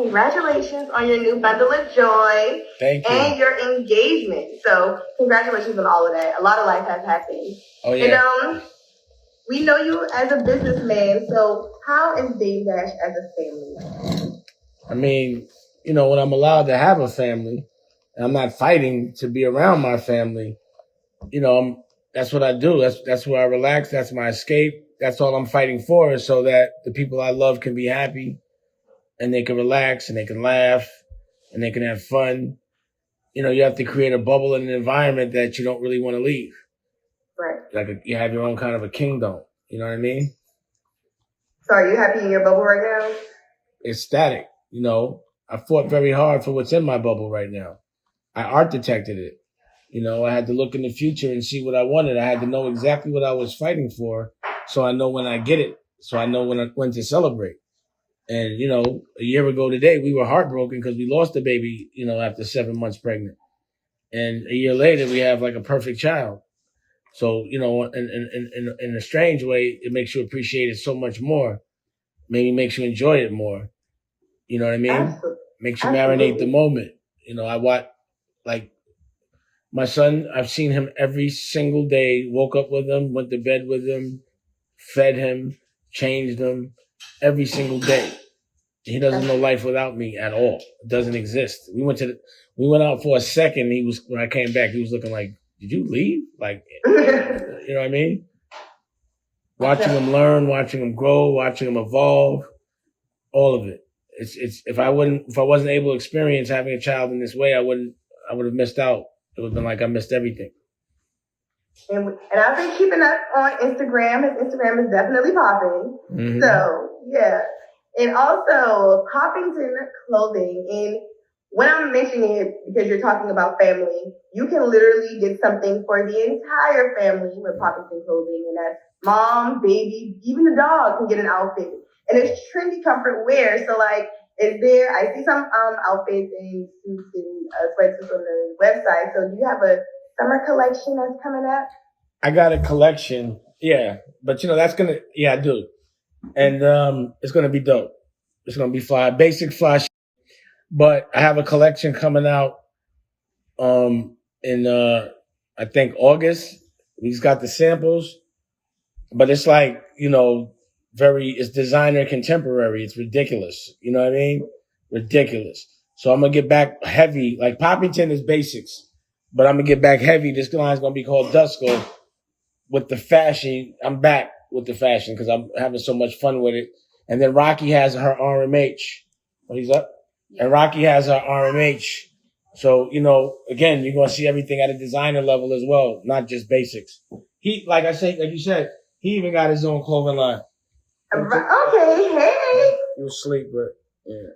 congratulations on your new bundle of joy. Thank you. And your engagement. So congratulations on all of that. A lot of life has happened. Oh, yeah. And we know you as a businessman. So how is Dame Dash as a family? I mean, when I'm allowed to have a family, and I'm not fighting to be around my family, that's what I do. That's where I relax. That's my escape. That's all I'm fighting for, is so that the people I love can be happy and they can relax and they can laugh and they can have fun. You have to create a bubble and an environment that you don't really want to leave. Right. Like you have your own kind of a kingdom. You know what I mean? So are you happy in your bubble right now? It's static. I fought very hard for what's in my bubble right now. I architected it. I had to look in the future and see what I wanted. I had to know exactly what I was fighting for, so I know when I get it, so I know when to celebrate. And, a year ago today, we were heartbroken because we lost a baby, after 7 months pregnant. And a year later, we have like a perfect child. So, in a strange way, it makes you appreciate it so much more. Maybe makes you enjoy it more. You know what I mean? Absolutely. Makes you marinate the moment. I watch, like, my son, I've seen him every single day, woke up with him, went to bed with him, fed him, changed him every single day. He doesn't know life without me at all. It doesn't exist. We went out for a second. When I came back, he was looking like, did you leave? Like, you know what I mean? Watching him learn, watching him grow, watching him evolve, all of it. It's if I wasn't able to experience having a child in this way, I would have missed out. It would have been like I missed everything. And I've been keeping up on Instagram. His Instagram is definitely popping. Mm-hmm. So, yeah. And also, Poppington clothing. And when I'm mentioning it, because you're talking about family, you can literally get something for the entire family with Poppington clothing. And that's mom, baby, even the dog can get an outfit. And it's trendy comfort wear. So, like, I see some outfits and suits and sweatsuits on the website. So do you have a summer collection that's coming up? I got a collection, yeah. But I do. And it's gonna be dope. It's gonna be fly, basic fly shit. But I have a collection coming out in I think August. He's got the samples. But it's like, it's designer contemporary. It's ridiculous. You know what I mean? Ridiculous. So I'm going to get back heavy. Like Poppington is basics, but I'm going to get back heavy. This line's going to be called Dusko with the fashion. I'm back with the fashion because I'm having so much fun with it. And then Rocky has her RMH. Oh, he's up? Yeah. And Rocky has her RMH. So, again, you're going to see everything at a designer level as well, not just basics. Like you said, he even got his own clothing line. Okay, hey. He was asleep, but yeah.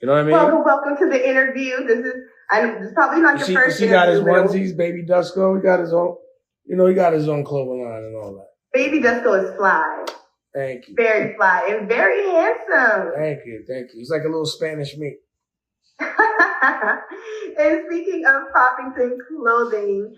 You know what I mean? Welcome to the interview. This is probably not your first interview. He got his onesies, baby Dusko. He got his own, he got his own clothing line and all that. Baby Dusko is fly. Thank you. Very fly and very handsome. Thank you. He's like a little Spanish meat. And speaking of Poppington clothing,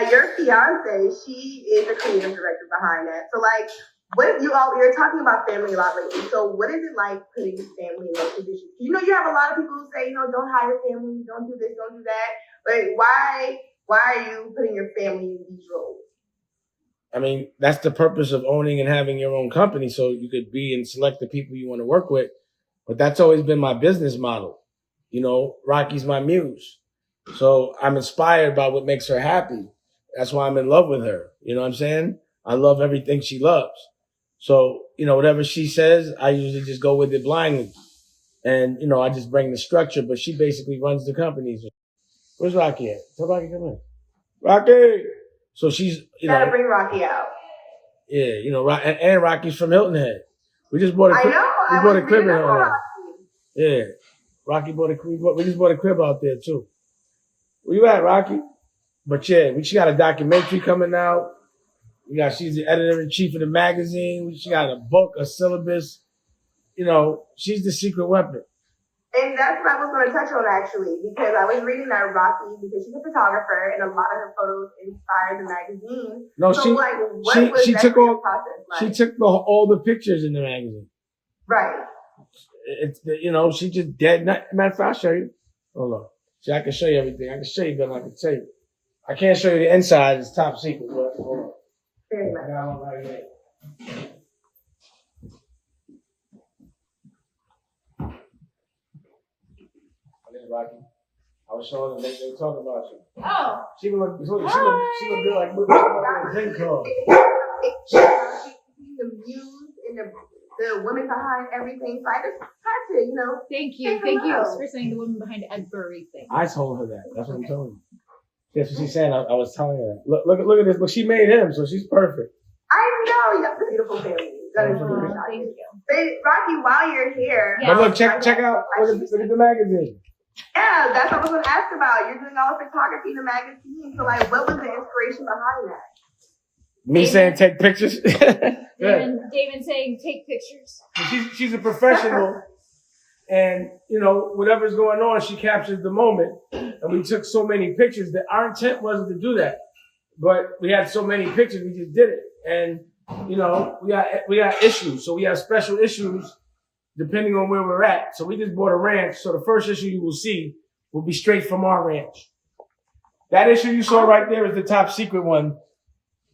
your fiance, she is the creative director behind that. So, like, you're talking about family a lot lately. So what is it like putting family in those positions? You have a lot of people who say, don't hire family, don't do this, don't do that. But why are you putting your family in these roles? I mean, that's the purpose of owning and having your own company, so you could be and select the people you want to work with. But that's always been my business model. Rocky's my muse. So I'm inspired by what makes her happy. That's why I'm in love with her. You know what I'm saying? I love everything she loves. So, whatever she says, I usually just go with it blindly. And, I just bring the structure, but she basically runs the companies. Where's Rocky at? Tell Rocky come in. Rocky! So she's, Gotta bring Rocky out. Yeah, and Rocky's from Hilton Head. We just bought a crib. We bought a crib in Hilton Head. Yeah. Rocky we just bought a crib out there too. Where you at, Rocky? But yeah, she got a documentary coming out. She's the editor-in-chief of the magazine. She got a book, a syllabus. She's the secret weapon. And that's what I was going to touch on, actually, because I was reading that Rocky, because she's a photographer, and a lot of her photos inspired the magazine. No, so, she took all the pictures in the magazine. Right. It's you know, she just dead. Matter of fact, I'll show you. Hold on. See, I can show you everything. I can show you, but I can tell you. I can't show you the inside. It's top secret. But hold on. Very much. I got one right here. Rocky. I was showing them they were talking about you. Oh. She looked good like a drink club. The muse and the woman behind everything. So I just had to, you know. Thank you for saying the woman behind everything. I told her that. That's what I'm telling you. That's what she's saying. I was telling her that. Look at this. Look, she made him, so she's perfect. I know. You got a beautiful family. Thank you. Rocky, while you're here. But look, check out. Look at the magazine. Yeah, that's what I was going to ask about. You're doing all the photography in the magazine. So, like, what was the inspiration behind that? Me saying take pictures. Damon saying take pictures. She's a professional, and you know whatever's going on, she captures the moment. And we took so many pictures that our intent wasn't to do that, but we had so many pictures, we just did it. And you know we got issues, so we have special issues depending on where we're at. So we just bought a ranch. So the first issue you will see will be straight from our ranch. That issue you saw right there is the top secret one.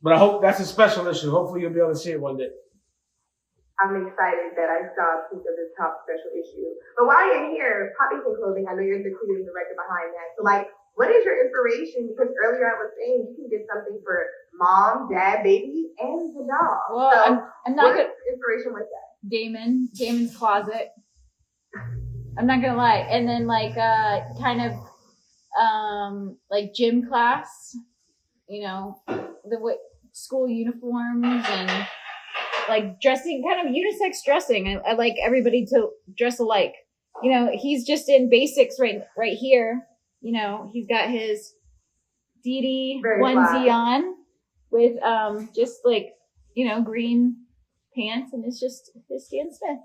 But I hope that's a special issue. Hopefully you'll be able to see it one day. I'm excited that I saw a piece of this top special issue. But while you're here, Poppington Clothing, I know you're the creative director behind that. So like, what is your inspiration? Because earlier I was saying you can get something for mom, dad, baby, and the dog. Well, so I'm not what inspiration was that? Damon's closet. I'm not gonna lie. And then like kind of like gym class, you know, school uniforms and like dressing, kind of unisex dressing. I like everybody to dress alike. You know, he's just in basics right here. You know, he's got his Dee onesie on with just like, you know, green pants, and it's just his Stan Smith.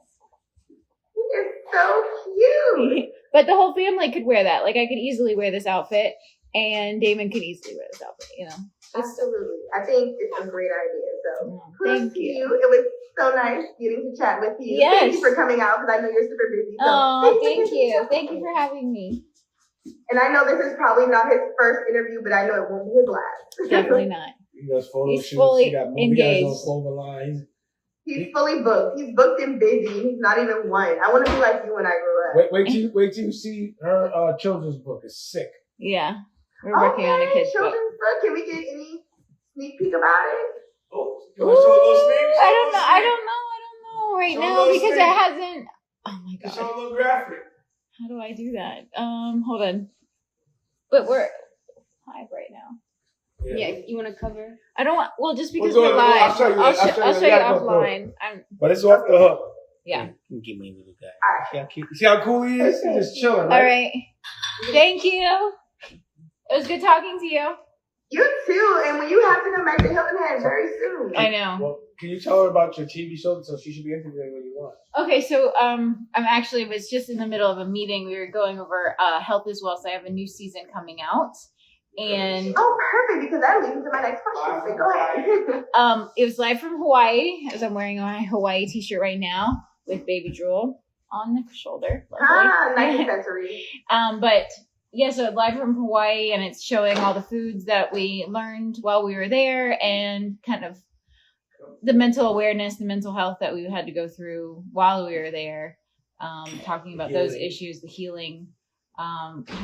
He is so cute. But the whole family could wear that. Like I could easily wear this outfit, and Damon could easily wear this outfit, you know. Absolutely. I think it's a great idea. So thank you. It was so nice getting to chat with you. Yes. Thank you for coming out because I know you're super busy. So. Oh, thank you. Thank you for having me. And I know this is probably not his first interview, but I know it won't be his last. Definitely not. He does photo He's shoots. fully He got engaged. on Clover line. He's fully booked. He's booked and busy. He's not even one. I want to be like you when I grow up. Wait till you see her children's book. It's sick. Yeah. We're working on a kid's book. Children's book. Can we get any sneak peek about it? Oh, you want to show those things? I don't know right Show now those because things. it hasn't. Oh my god. Show a little graphic. How do I do that? Hold on. But we're live right now. Yeah, you want to cover? I don't want. Well, just because We'll we're go- I'll live, show you. I'll show you Yeah, go. offline. But it's off the hook. Yeah. You give me a little guy. See how cool he is? He's just chilling. All Right? right. Thank you. It was good talking to you. You too. And when you have to come back to Hilton Head very soon. I know. Well, can you tell her about your TV show so she should be interviewing when you want? Okay, so I'm actually was just in the middle of a meeting. We were going over health as well. So I have a new season coming out, and Oh, perfect, because that leads into my next question. So go ahead. it was live from Hawaii, as I'm wearing a Hawaii t-shirt right now with baby drool on the shoulder. Nice accessory. But yeah, so live from Hawaii, and it's showing all the foods that we learned while we were there, and kind of the mental awareness, the mental health that we had to go through while we were there. Talking about those issues, the healing.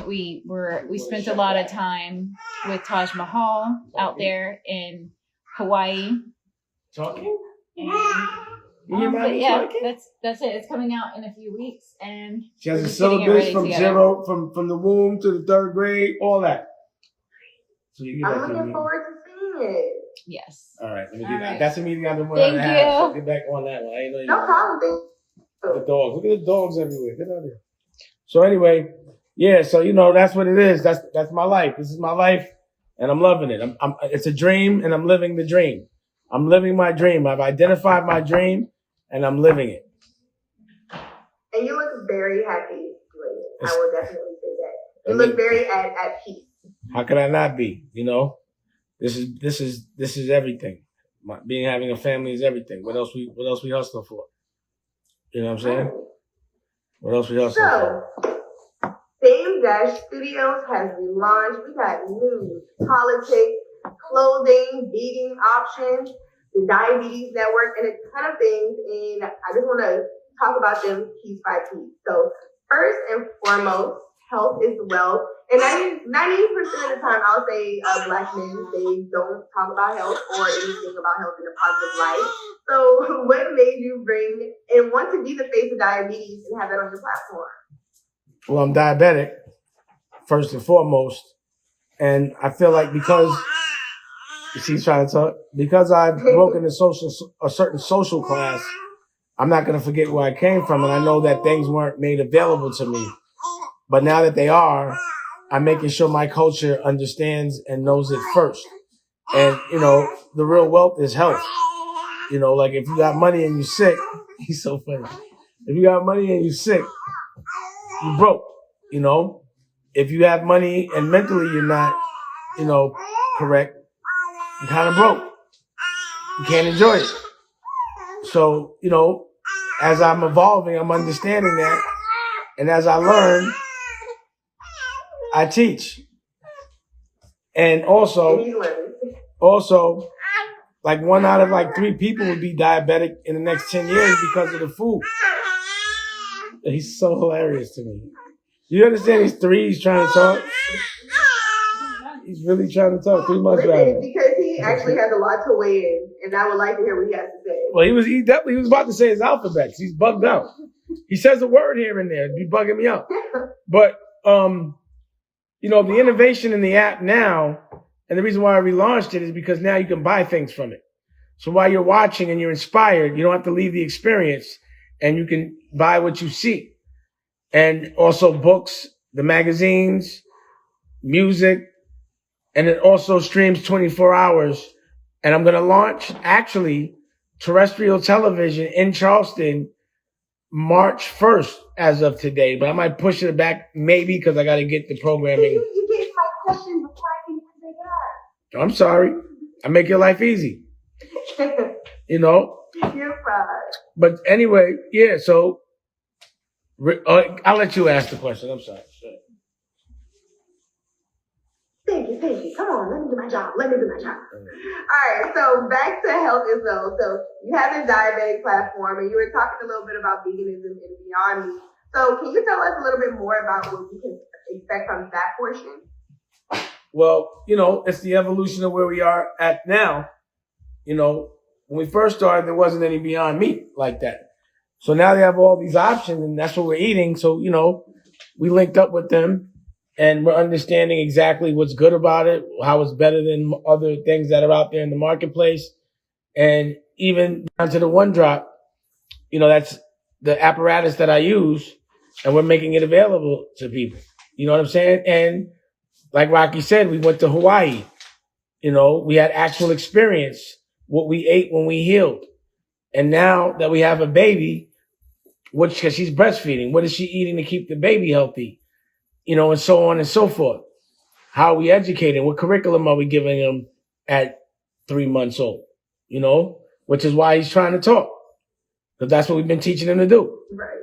We spent a lot of time with Taj Mahal out there in Hawaii. Talking? But yeah, that's it. It's coming out in a few weeks, and She has we're a just getting it syllabus ready from together. zero, from the womb to the third grade, all that. So you get I'm that to looking me. forward to seeing it. Yes. All right, let me do All that. right. That's a meeting I've been wanting to Thank have. So you. get back on that one. I ain't know you. No problem. The dogs. Look at the dogs everywhere. Get out there. So anyway, yeah. So you know that's what it is. That's my life. This is my life, and I'm loving it. It's a dream, and I'm living the dream. I'm living my dream. I've identified my dream, and I'm living it. And you look very happy. I will definitely say that. You look very at peace. How could I not be? You know, this is everything. Having a family is everything. What else we hustling for? You know what I'm saying? What else we also? So, Dame Dash Studios has relaunched. We got news, politics, clothing, vegan options, the Diabetes Network, and a ton of things. And I just want to talk about them piece by piece. So, first and foremost, health is wealth. And 90% of the time, I'll say Black men, they don't talk about health or anything about health in a positive light. So what made you bring and want to be the face of diabetes and have that on your platform? Well, I'm diabetic, first and foremost. And I feel like because, she's trying to talk, because I've broken a certain social class, I'm not going to forget where I came from. And I know that things weren't made available to me. But now that they are, I'm making sure my culture understands and knows it first. And, the real wealth is health. Like if you got money and you're sick, he's so funny. If you got money and you're sick, you broke. If you have money and mentally you're not, correct, you kind of broke. You can't enjoy it. So, as I'm evolving, I'm understanding that. And as I learn, I teach. And also, like 1 out of 3 people would be diabetic in the next 10 years because of the food. He's so hilarious to me. You understand he's 3, he's trying to talk? He's really trying to talk 3 months ago. Because he actually has a lot to weigh in, and I would like to hear what he has to say. Well, he definitely was about to say his alphabet. He's bugged out. He says a word here and there. It'd be bugging me out. But, the innovation in the app now, and the reason why I relaunched it is because now you can buy things from it. So while you're watching and you're inspired, you don't have to leave the experience and you can buy what you see. And also books, the magazines, music, and it also streams 24 hours. And I'm going to launch actually terrestrial television in Charleston March 1st as of today, but I might push it back maybe because I got to get the programming. You get my question before I can say that. I'm sorry. I make your life easy. You're fine. But anyway, yeah, so I'll let you ask the question. I'm sorry. Thank you. Come on, let me do my job. All right, so back to health as well. So you have this diabetic platform, and you were talking a little bit about veganism and Beyond Meat. So can you tell us a little bit more about what we can expect from that portion? Well, it's the evolution of where we are at now. When we first started, there wasn't any Beyond Meat like that. So now they have all these options, and that's what we're eating. So, we linked up with them. And we're understanding exactly what's good about it, how it's better than other things that are out there in the marketplace. And even down to the one drop, that's the apparatus that I use, and we're making it available to people. You know what I'm saying? And like Rocky said, we went to Hawaii. We had actual experience, what we ate when we healed. And now that we have a baby, because she's breastfeeding, what is she eating to keep the baby healthy? And so on and so forth. How are we educating? What curriculum are we giving them at 3 months old? Which is why he's trying to talk. Because that's what we've been teaching him to do. Right.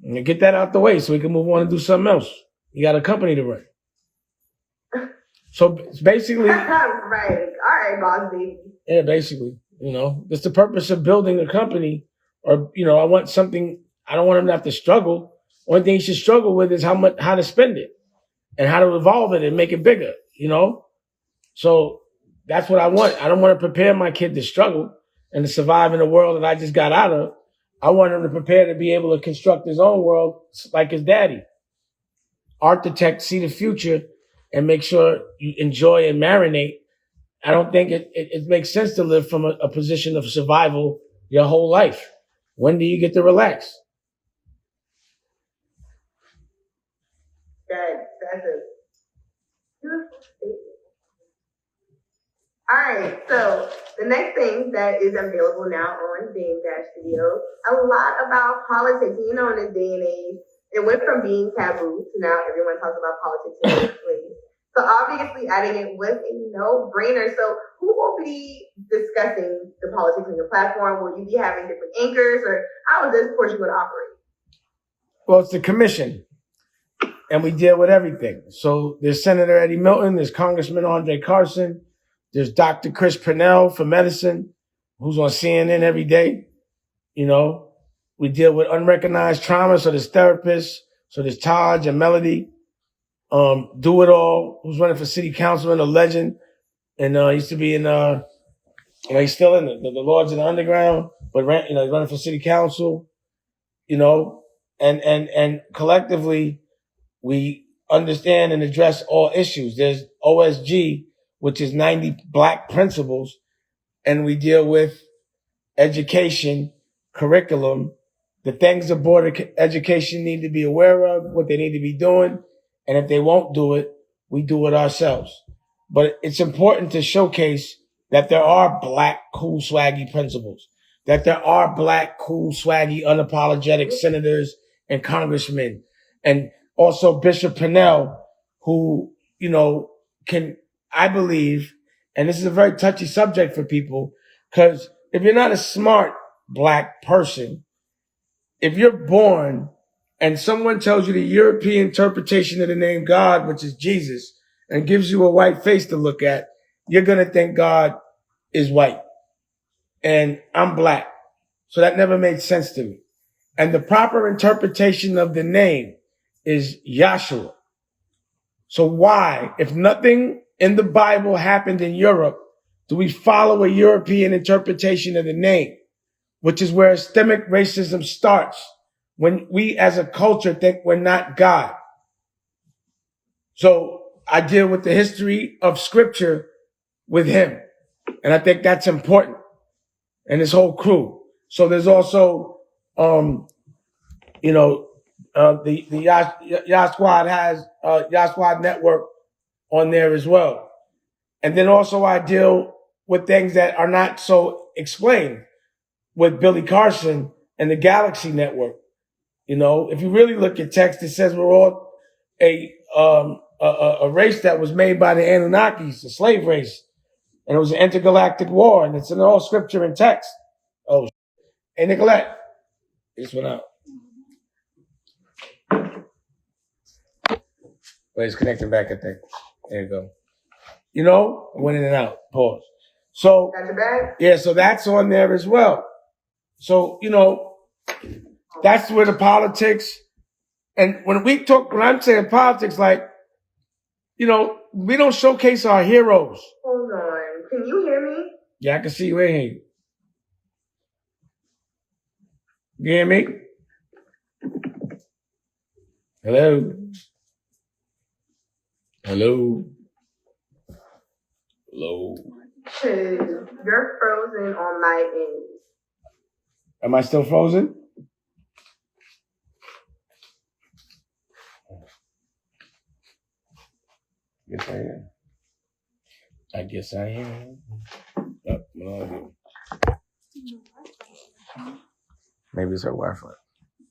And get that out the way so we can move on and do something else. You got a company to run. So it's basically... Right. All right, boss baby. Yeah, basically. It's the purpose of building a company. Or, I want something... I don't want him to have to struggle. Only thing he should struggle with is how to spend it and how to evolve it and make it bigger, So that's what I want. I don't want to prepare my kid to struggle and to survive in the world that I just got out of. I want him to prepare to be able to construct his own world like his daddy. Architect, see the future and make sure you enjoy and marinate. I don't think it makes sense to live from a position of survival your whole life. When do you get to relax? That's a beautiful statement. All right, so the next thing that is available now on Dame Dash Studios, a lot about politics. In this day and age, it went from being taboo to now everyone talks about politics in this place. So obviously adding it was a no-brainer. So who will be discussing the politics on your platform? Will you be having different anchors, or how is this portion going to operate? Well, it's the commission, and we deal with everything. So there's Senator Eddie Milton, there's Congressman Andre Carson, there's Dr. Chris Purnell for medicine, who's on CNN every day. You know, we deal with unrecognized trauma. So there's therapists, so there's Taj and Melody. Do It All, who's running for city councilman, a legend, and used to be in he's still in the Lords of the Underground, but he's running for city council, and collectively we understand and address all issues. There's OSG, which is 90 Black principles, and we deal with education, curriculum, the things the Board of Education need to be aware of, what they need to be doing. And if they won't do it, we do it ourselves. But it's important to showcase that there are Black, cool, swaggy principals, that there are Black, cool, swaggy, unapologetic senators and congressmen. And also Bishop Purnell, who, can, I believe, and this is a very touchy subject for people, because if you're not a smart Black person, if you're born and someone tells you the European interpretation of the name God, which is Jesus, and gives you a white face to look at, you're going to think God is white. And I'm Black. So that never made sense to me. And the proper interpretation of the name is Yahshua. So why, if nothing in the Bible happened in Europe, do we follow a European interpretation of the name, which is where systemic racism starts? When we as a culture think we're not God. So I deal with the history of scripture with him. And I think that's important. And his whole crew. So there's also, the Yah Squad has, Yah Squad network on there as well. And then also I deal with things that are not so explained with Billy Carson and the Galaxy Network. If you really look at text, it says we're all a race that was made by the Anunnakis, a slave race. And it was an intergalactic war, and it's in all scripture and text. Oh, hey, Nicolette. This went out. Wait, it's connecting back, I think. There you go. Went in and out. Pause. So, yeah, so that's on there as well. So, that's where the politics, and when I'm saying politics, we don't showcase our heroes. Hold on. Can you hear me? Yeah, I can see you in here. You hear me? Hello? Hello? Hello? You're frozen on my end. Am I still frozen? Yes, I am. I guess I am. Oh, no, maybe it's her Wi-Fi.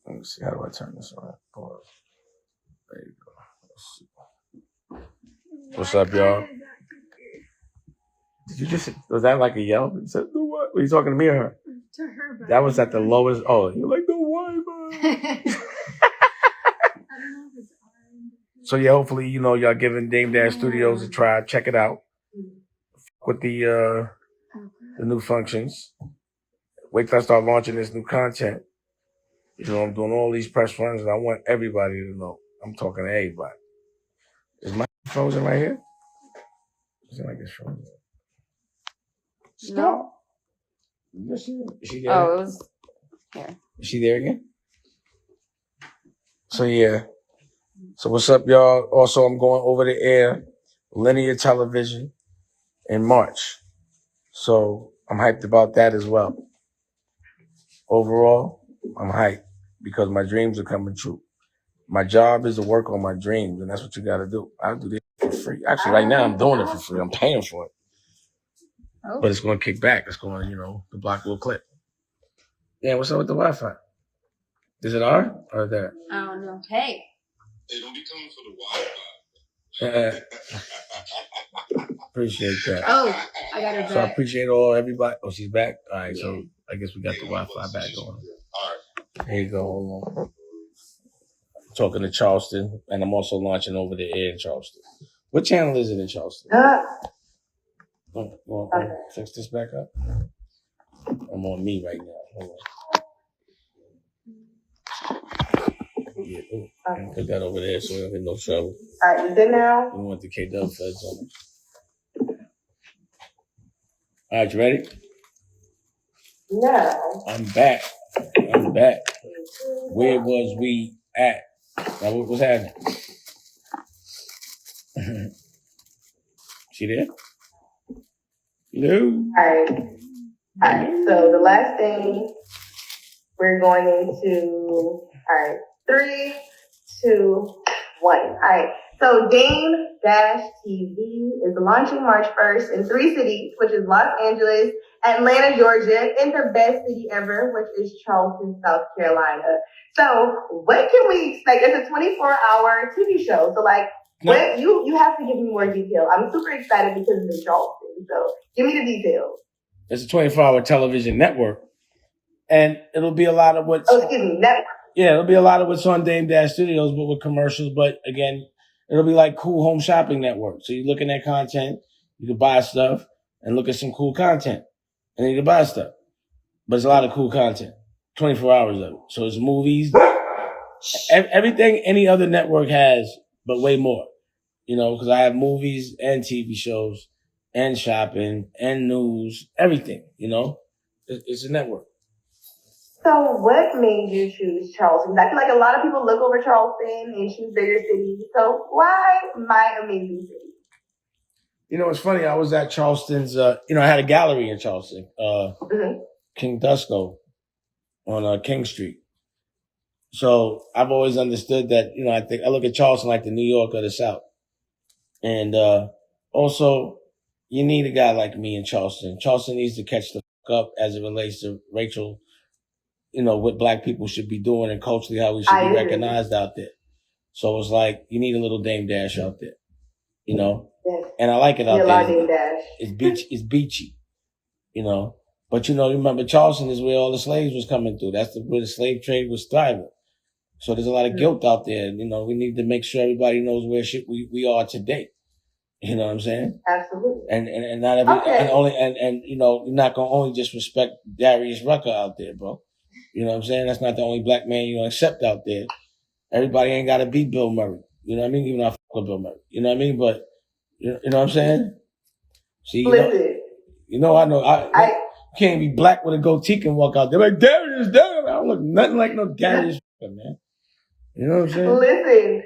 Let me see. How do I turn this on? Pause. There you go. Let's see. What's up, y'all? Did you just, was that like a yell? You said, the what? Were you talking to me or her? To her, but that was at the lowest. Oh, you're like the Wi-Fi. So yeah, hopefully, y'all giving Dame Dash Studios a try. Check it out. With the new functions. Wait till I start launching this new content. I'm doing all these press runs, and I want everybody to know. I'm talking to everybody. Is my frozen right here? It seems like it's frozen. Stop. No. Is she there? Oh, it was here. Is she there again? So yeah. So what's up, y'all? Also, I'm going over the air, linear television in March. So I'm hyped about that as well. Overall, I'm hyped because my dreams are coming true. My job is to work on my dreams, and that's what you got to do. I'll do this for free. Actually, right now I'm doing it for free. I'm paying for it. Oh. But it's going to kick back. It's going to, the block will clip. Yeah, what's up with the Wi-Fi? Is it on or there? I don't know. Hey. They don't be coming for the Wi-Fi. Appreciate that. Oh, I got her So I back. appreciate everybody. Oh, she's back? All right, so I guess we got the Wi-Fi back on. There you go. Hold on. Talking to Charleston, and I'm also launching over the air in Charleston. What channel is it in Charleston? Fix this back up. I'm on me right now. Hold on. Yeah, put that over there so we don't get no trouble. All right, you good now? We want the KW feds on it. All right, you ready? No. I'm back. Where was we at? Now, what was happening? She there? No. All right. So the last thing we're going into. All right. 3, 2, 1. All right. So Dame-TV is launching March 1st in 3 cities, which is Los Angeles, Atlanta, Georgia, and the best city ever, which is Charleston, South Carolina. So what can we expect? It's a 24-hour TV show. So what you have to give me more detail. I'm super excited because it's in Charleston. So give me the details. It's a 24-hour television network, and it'll be a lot of what's. Oh, excuse me, network. Yeah, it'll be a lot of what's on Dame Dash Studios, but with commercials. But again, it'll be like cool home shopping network. So you're looking at content, you can buy stuff and look at some cool content, and then you can buy stuff. But it's a lot of cool content, 24 hours of it. So it's movies, everything any other network has, but way more. You know, because I have movies and TV shows and shopping and news, everything. You know, it's a network. So what made you choose Charleston? I feel like a lot of people look over Charleston and choose bigger cities. So why my amazing city? You know, it's funny. I was at Charleston's, I had a gallery in Charleston, King Dusko on King Street. So I've always understood that, I look at Charleston like the New York of the South. And also, you need a guy like me in Charleston. Charleston needs to catch the fuck up as it relates to Rachel, what black people should be doing and culturally how we should be recognized out there. So it's like, you need a little Dame Dash out there, Yes. And I like it out there. Dame Dash. It's beachy, But remember Charleston is where all the slaves was coming through. That's where the slave trade was thriving. So there's a lot of guilt out there. We need to make sure everybody knows where we are today. You know what I'm saying? Absolutely. And not every, you're not going to only just respect Darius Rucker out there, bro. You know what I'm saying? That's not the only black man you're going to accept out there. Everybody ain't got to be Bill Murray. You know what I mean? Even though I fuck with Bill Murray. You know what I mean? But, you know what I'm saying? See, Listen. I know. I can't be black with a goatee and walk out there like, Darius. I don't look nothing like no Darius Rucker, man. You know what I'm saying? Listen,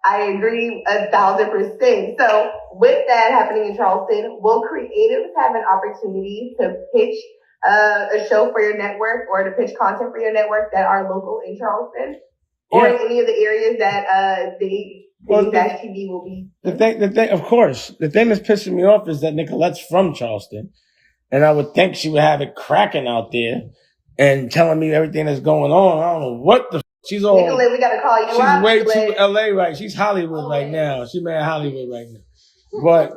I agree 1,000%. So with that happening in Charleston, will creatives have an opportunity to pitch a show for your network or to pitch content for your network that are local in Charleston? Or in any of the areas that TV will be? The thing, of course, the thing that's pissing me off is that Nicolette's from Charleston. And I would think she would have it cracking out there and telling me everything that's going on. I don't know what the she's all. Nicolette, we gotta call you she's out. Way too LA right. She's Hollywood right now. She made Hollywood right now. But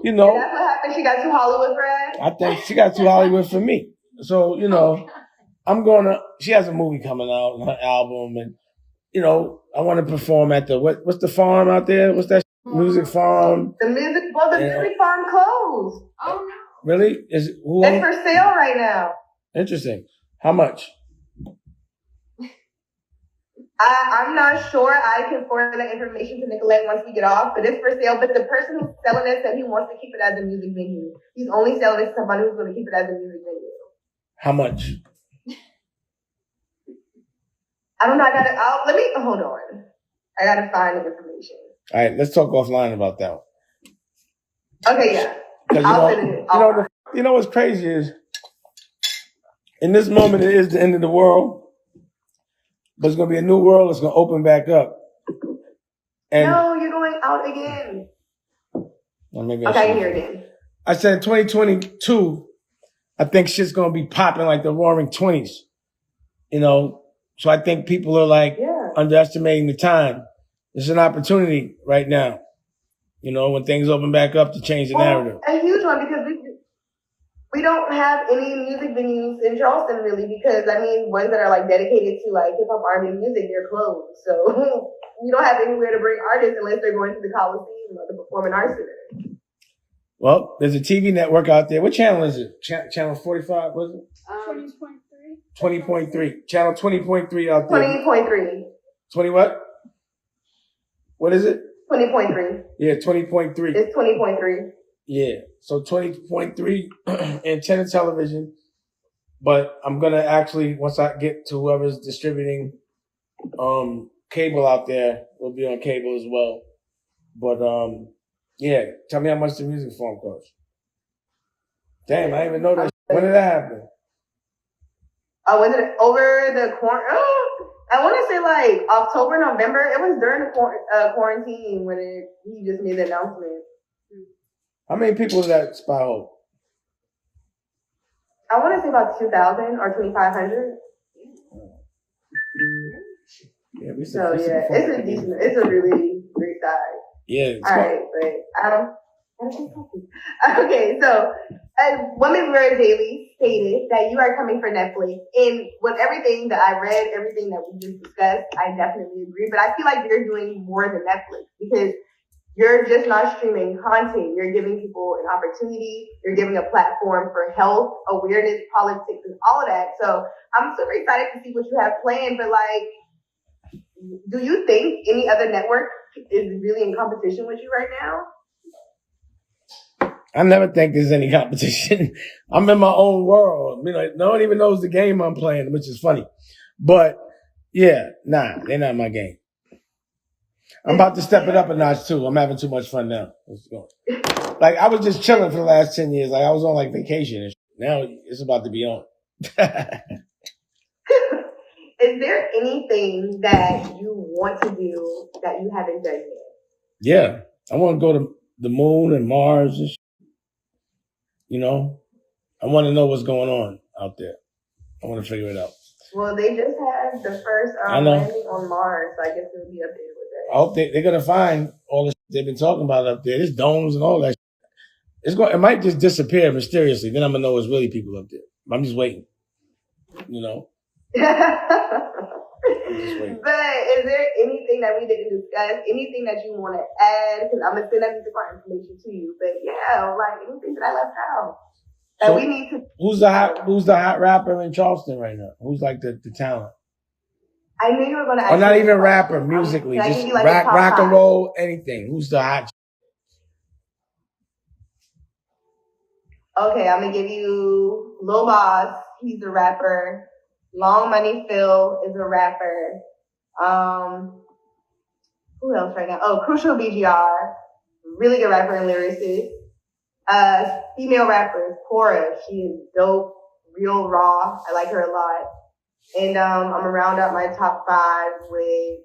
And that's what happened. She got too Hollywood for us. I think she got too Hollywood for me. So, she has a movie coming out, her album, and I want to perform at what's the farm out there? What's that music farm? The music farm closed. Oh no. Really? It's for sale right now. Interesting. How much? I'm not sure. I can forward that information to Nicolette once we get off, but it's for sale. But the person who's selling it said he wants to keep it as a music venue. He's only selling it to somebody who's going to keep it as a music venue. How much? I don't know. Let me hold on. I gotta find the information. All right, let's talk offline about that one. Okay, yeah. What's crazy is in this moment it is the end of the world. But it's going to be a new world. It's going to open back up. And no, you're going out again. Well, okay, here it is. I said 2022, I think shit's going to be popping like the roaring 20s. So I think people are underestimating the time. There's an opportunity right now. You know, when things open back up to change the narrative. A huge one because we don't have any music venues in Charleston really because I mean ones that are like dedicated to like hip hop R&B music, they're closed. So we don't have anywhere to bring artists unless they're going to the Coliseum or the Performing Arts Center. Well, there's a TV network out there. What channel is it? Channel 45, was it? 20.3. 20.3. Channel 20.3 out there. 20.3. 20 what? What is it? 20.3. Yeah, 20.3. It's 20.3. Yeah, so 20.3 antenna television. But I'm going to actually, once I get to whoever's distributing cable out there, we'll be on cable as well. But yeah, tell me how much the music form costs. Damn, I didn't even know that. When did that happen? Was it over the quarantine? I want to say like October, November. It was during the quarantine when he just made the announcement. How many people did that spot hold? I want to say about 2,000 or 2,500. Yeah, it's a decent. It's a really great size. Yeah. All right, but Adam. Okay, so Women's Wear Daily stated that you are coming for Netflix, and with everything that I read, everything that we just discussed, I definitely agree. But I feel like you're doing more than Netflix because you're just not streaming content. You're giving people an opportunity. You're giving a platform for health, awareness, politics, and all of that. So I'm super excited to see what you have planned. But like, do you think any other network is really in competition with you right now? I never think there's any competition. I'm in my own world. You know, no one even knows the game I'm playing, which is funny. But yeah, nah, they're not my game. I'm about to step it up a notch too. I'm having too much fun now. Let's go. Like I was just chilling for the last 10 years. Like I was on like vacation and shit. Now it's about to be on. Is there anything that you want to do that you haven't done yet? Yeah, I want to go to the moon and Mars and shit. You know, I want to know what's going on out there. I want to figure it out. Well, they just had the first landing on Mars, so I guess it'll be updated with that. I hope they're going to find all the shit they've been talking about up there. There's domes and all that shit. It might just disappear mysteriously. Then I'm going to know it's really people up there. I'm just waiting. You know? I'm just waiting. But is there anything that we didn't discuss? Anything that you want to add? Because I'm going to send everything more information to you. But yeah, like anything that I left out. So we need to. Who's the hot rapper in Charleston right now? Who's like the talent? I knew you were going to ask. Or not even rapper, musically, just like rock and roll, anything. Who's the hot? Okay, I'm gonna give you Lil Boss. He's a rapper. Long Money Phil is a rapper. Who else right now? Oh, Crucial BGR, really good rapper and lyricist. Female rappers, Cora, she is dope, real raw. I like her a lot. And I'm gonna round out my top 5 with.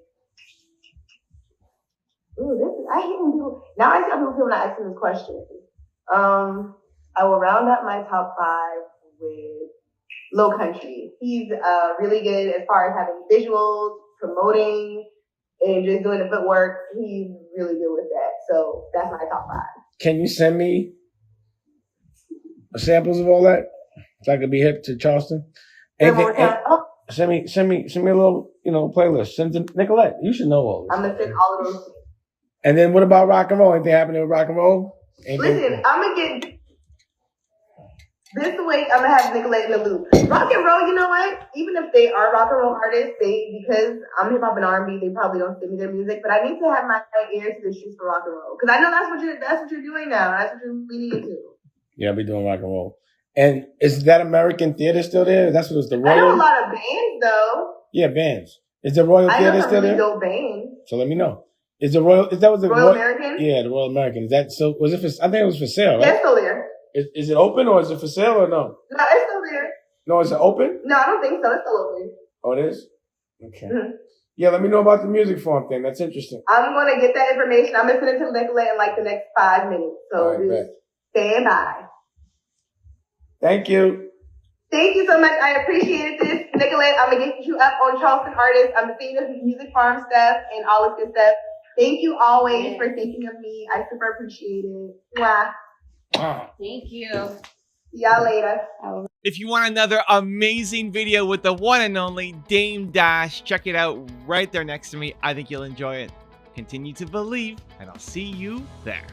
I hate when people. Now I see how people not asking this question. I will round up my top 5 with Low Country. He's really good as far as having visuals, promoting, and just doing the footwork. He's really good with that. So that's my top 5. Can you send me samples of all that so I could be hip to Charleston? Send me a little, playlist. Send to Nicolette. You should know all this. I'm gonna send all of those. And then what about rock and roll? Anything happening with rock and roll? Listen, I'm gonna get this week. I'm gonna have Nicolette in the loop. Rock and roll. You know what? Even if they are rock and roll artists, because I'm hip hop and R&B, they probably don't send me their music. But I need to have my ear to the streets for rock and roll because I know that's what you're doing now. That's what you're leaning into. Yeah, I'll be doing rock and roll. And is that American Theater still there? That's what it's the Royal. I know a lot of bands though. Yeah, bands. Is the Royal Theater still there? Dope bands. So let me know. Is the Royal? Is that was the Royal American? Yeah, the Royal American. Is that so? Was it? I think it was for sale, right? Yeah, it's still there. Is it open or is it for sale or no? No, it's still there. No, is it open? No, I don't think so. It's still open. Oh, it is. Okay. Mm-hmm. Yeah, let me know about the music form thing. That's interesting. I'm gonna get that information. I'm gonna send it to Nicolette in like the next 5 minutes. So just stand by. Thank you. Thank you so much. I appreciated this. Nicolette, I'm going to get you up on Charleston Artists. I'm seeing this music farm stuff and all of this stuff. Thank you always for thinking of me. I super appreciate it. Mwah. Thank you. See y'all later. If you want another amazing video with the one and only Dame Dash, check it out right there next to me. I think you'll enjoy it. Continue to believe, and I'll see you there.